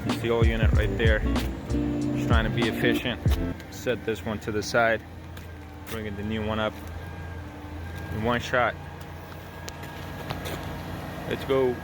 It's the old unit right there. Just trying to be efficient. Set this one to the side. Bringing the new one up in one shot. Let's go.